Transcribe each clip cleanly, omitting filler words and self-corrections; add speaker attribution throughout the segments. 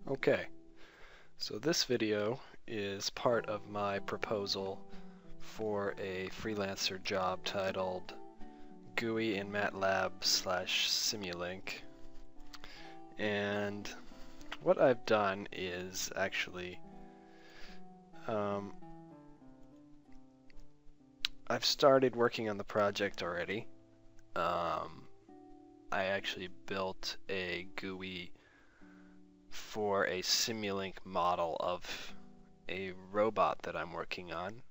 Speaker 1: Okay, so this video is part of my proposal for a Freelancer job titled GUI in Matlab / Simulink. And what I've done is actually I've started working on the project already. I actually built a GUI for a Simulink model of a robot that I'm working on.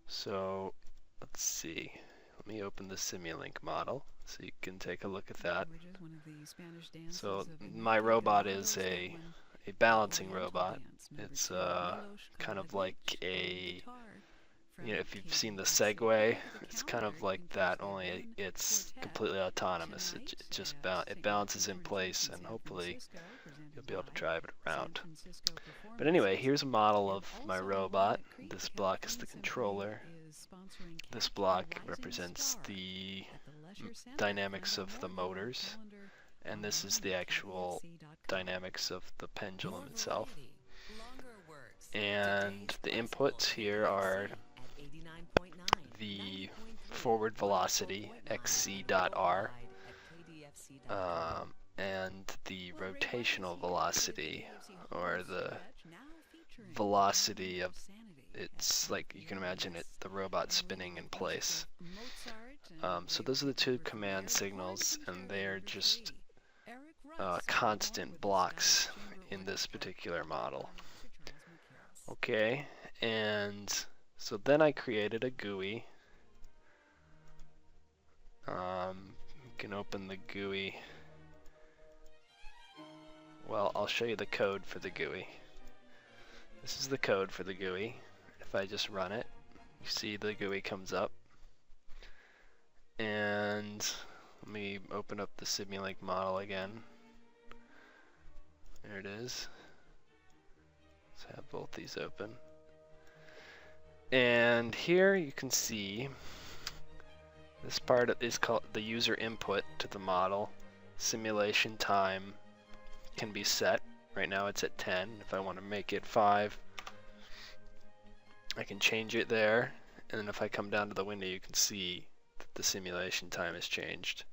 Speaker 1: So let's see. Let me open the Simulink model so you can take a look at that. So my robot is a balancing robot. It's kind of like a, if you've seen the Segway, it's kind of like that, only it's completely autonomous. It balances in place, and hopefully you'll be able to drive it around. But anyway, here's a model of my robot. This block is the controller. This block represents the dynamics of the motors, and this is the actual dynamics of the pendulum itself. And the inputs here are the forward velocity, xc.r, and the rotational velocity, or the velocity of, it's like you can imagine it, the robot spinning in place. So those are the two command signals, and they are just constant blocks in this particular model. Okay, and so then I created a GUI. You can open the GUI. Well, I'll show you the code for the GUI. This is the code for the GUI. If I just run it, you see the GUI comes up. And let me open up the Simulink model again. There it is. Let's have both these open. And here you can see this part is called the user input to the model. Simulation time can be set. Right now it's at 10. If I want to make it 5, I can change it there. And then if I come down to the window, you can see that the simulation time has changed.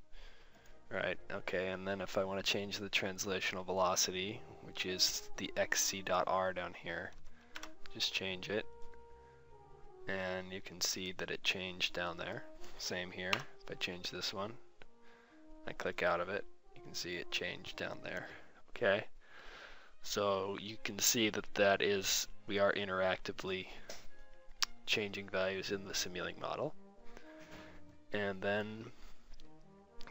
Speaker 1: Right, okay, and then if I want to change the translational velocity, which is the xc.r down here, just change it. And you can see that it changed down there. Same here. If I change this one, I click out of it, you can see it changed down there. Okay, so you can see that we are interactively changing values in the Simulink model. And then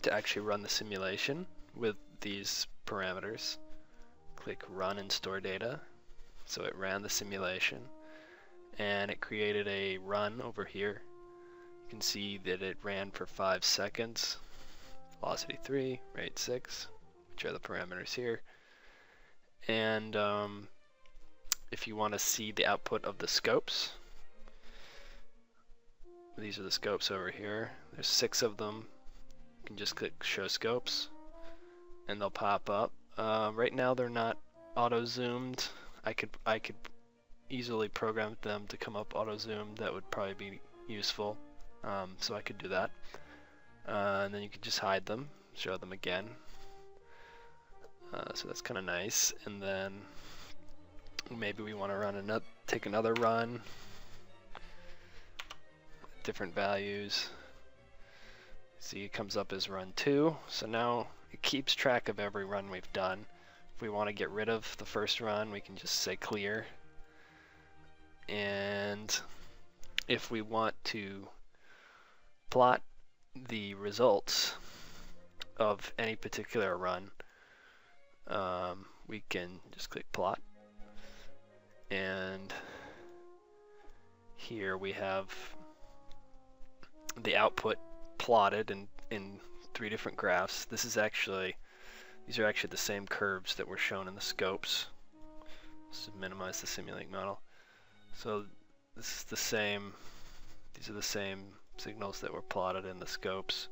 Speaker 1: to actually run the simulation with these parameters, click Run and Store Data. So it ran the simulation, and it created a run over here. You can see that it ran for 5 seconds, velocity 3, rate 6, which are the parameters here. And if you want to see the output of the scopes, these are the scopes over here. There's 6 of them. You can just click Show Scopes, and they'll pop up. Right now they're not auto-zoomed. I could easily program them to come up auto-zoomed. That would probably be useful. So I could do that. And then you could just hide them, show them again. So that's kind of nice. And then maybe we want to take another run. Different values. See, it comes up as run 2. So now it keeps track of every run we've done. If we want to get rid of the first run, we can just say clear. And if we want to plot the results of any particular run, we can just click plot. And here we have the output plotted in 3 different graphs. These are actually the same curves that were shown in the scopes. Let's minimize the Simulink model. So this is the same. These are the same signals that were plotted in the scopes.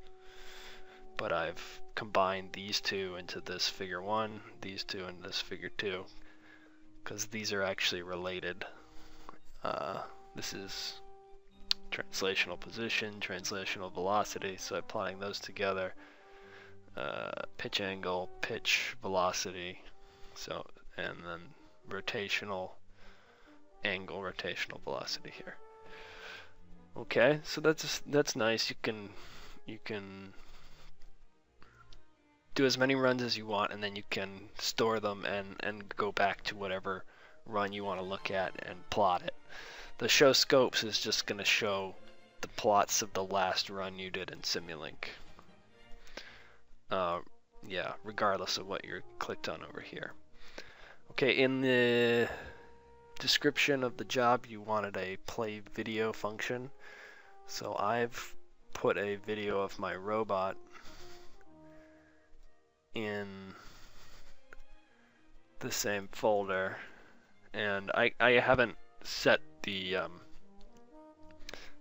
Speaker 1: but I've combined these two into this figure 1, these two into this figure 2, because these are actually related. This is translational position, translational velocity, so plotting those together, pitch angle, pitch velocity, so, and then rotational angle, rotational velocity here. Okay, so that's nice. You can do as many runs as you want, and then you can store them and go back to whatever run you want to look at and plot it. The show scopes is just going to show the plots of the last run you did in Simulink. Yeah, regardless of what you're clicked on over here. Okay, in the description of the job, you wanted a play video function. So I've put a video of my robot in the same folder, and I haven't set the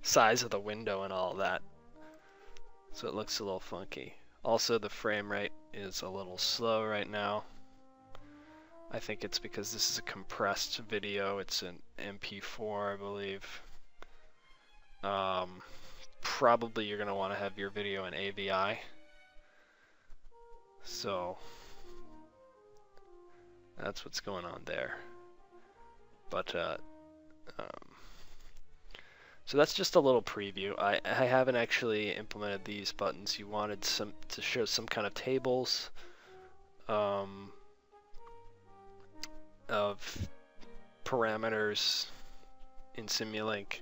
Speaker 1: size of the window and all that, so it looks a little funky. Also, the frame rate is a little slow right now. I think it's because this is a compressed video. It's an MP4, I believe. Probably you're going to want to have your video in AVI. So that's what's going on there. But so that's just a little preview. I haven't actually implemented these buttons. You wanted to show some kind of tables of parameters in Simulink.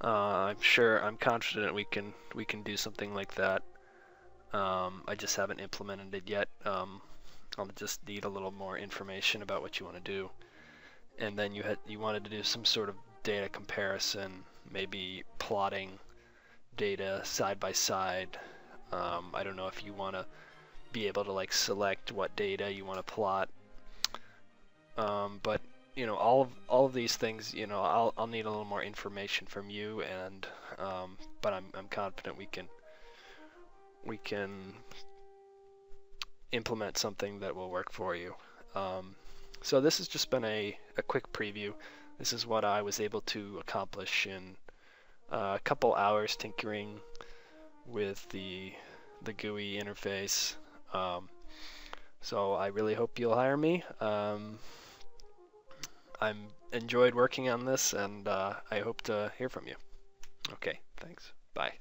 Speaker 1: I'm confident we can do something like that. I just haven't implemented it yet. I'll just need a little more information about what you want to do. And then you wanted to do some sort of data comparison, maybe plotting data side by side. I don't know if you want to be able to like select what data you want to plot. But you know, all of these things, you know, I'll need a little more information from you, and but I'm confident we can implement something that will work for you. So this has just been a quick preview. This is what I was able to accomplish in a couple hours tinkering with the GUI interface. So I really hope you'll hire me. I'm enjoyed working on this, and I hope to hear from you. Okay, thanks. Bye.